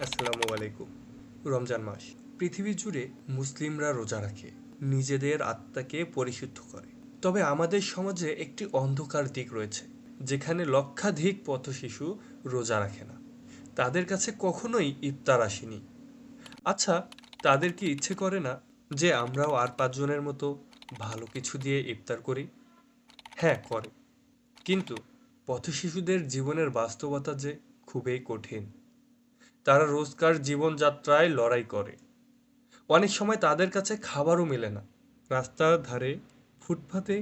আসসালামু আলাইকুম। রমজান মাস পৃথিবী জুড়ে মুসলিমরা রোজা রাখে, নিজেদের আত্মাকে পরিশুদ্ধ করে। তবে আমাদের সমাজে একটি অন্ধকার দিক রয়েছে, যেখানে লক্ষাধিক পথশিশু রোজা রাখে না। তাদের কাছে কখনোই ইফতার আসেনি। আচ্ছা, তাদের কি ইচ্ছে করে না যে আমরাও আর পাঁচজনের মতো ভালো কিছু দিয়ে ইফতার করি? হ্যাঁ, করে। কিন্তু পথশিশুদের জীবনের বাস্তবতা যে খুবই কঠিন। তারা রোজকার জীবনযাত্রায় লড়াই করে। অনেক সময় তাদের কাছে খাবারও মেলে না। রাস্তার ধারে, ফুটপাতে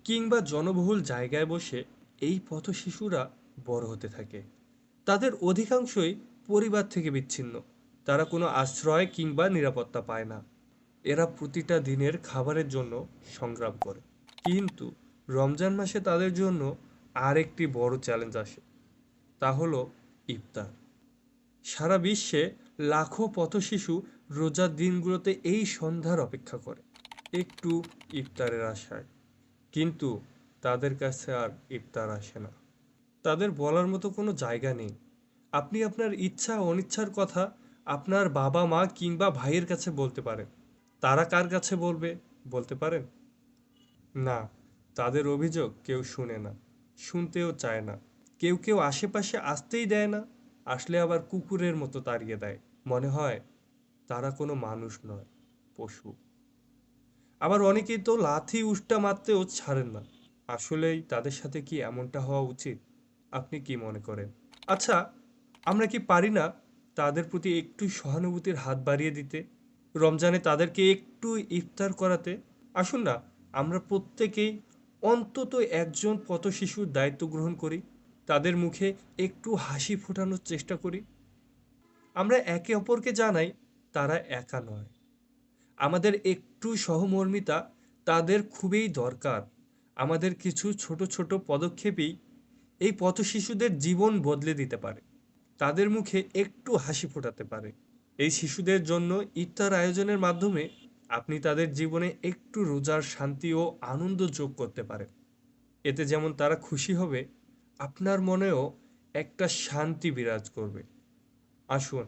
কিংবা জনবহুল জায়গায় বসে এই পথশিশুরা বড় হতে থাকে। তাদের অধিকাংশই পরিবার থেকে বিচ্ছিন্ন। তারা কোনো আশ্রয় কিংবা নিরাপত্তা পায় না। এরা প্রতিটা দিনের খাবারের জন্য সংগ্রাম করে। কিন্তু রমজান মাসে তাদের জন্য আরেকটি বড় চ্যালেঞ্জ আসে। তা হলো ইফতার। সারা বিশ্বে লাখো পথশিশু রোজার দিনগুলোতে এই সন্ধ্যার অপেক্ষা করে, একটু ইফতারের আশায়। কিন্তু তাদের কাছে আর ইফতার আসে না। তাদের বলার মতো কোনো জায়গা নেই। আপনি আপনার ইচ্ছা অনিচ্ছার কথা আপনার বাবা মা কিংবা ভাইয়ের কাছে বলতে পারেন। তারা কার কাছে বলবে, বলতে পারেন? না, তাদের অভিযোগ কেউ শুনে না, শুনতেও চায় না। কেউ কেউ আশেপাশে আসতেই দেয় না, আসলে আবার কুকুরের মতো তাড়িয়ে দেয়। মনে হয় তারা কোনো মানুষ নয়, পশু। আবার অনেকেই তো লাথি উষ্টা মারতেও ছাড়েন না। আসলেই তাদের সাথে কি এমনটা হওয়া উচিত? আপনি কি মনে করেন? আচ্ছা, আমরা কি পারি না তাদের প্রতি একটু সহানুভূতির হাত বাড়িয়ে দিতে? রমজানে তাদেরকে একটু ইফতার করাতে? আসুন না, আমরা প্রত্যেকেই অন্তত একজন পথশিশুর দায়িত্ব গ্রহণ করি। তাদের মুখে একটু হাসি ফোটানোর চেষ্টা করি। আমরা একে অপরকে জানাই তারা একা নয়। আমাদের একটু সহমর্মিতা তাদের খুবই দরকার। আমাদের কিছু ছোট ছোট পদক্ষেপই এই পথশিশুদের জীবন বদলে দিতে পারে। তাদের মুখে একটু হাসি ফোটাতে পারে। এই শিশুদের জন্য ইফতার আয়োজনের মাধ্যমে আপনি তাদের জীবনে একটু রোজার শান্তি ও আনন্দ যোগ করতে পারেন। এতে যেমন তারা খুশি হবে, আপনার মনেও একটা শান্তি বিরাজ করবে। আসুন,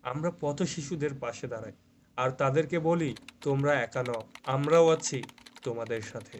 আমরা পথশিশুদের পাশে দাঁড়াই আর তাদেরকে বলি, তোমরা একা নও, আমরাও আছি তোমাদের সাথে।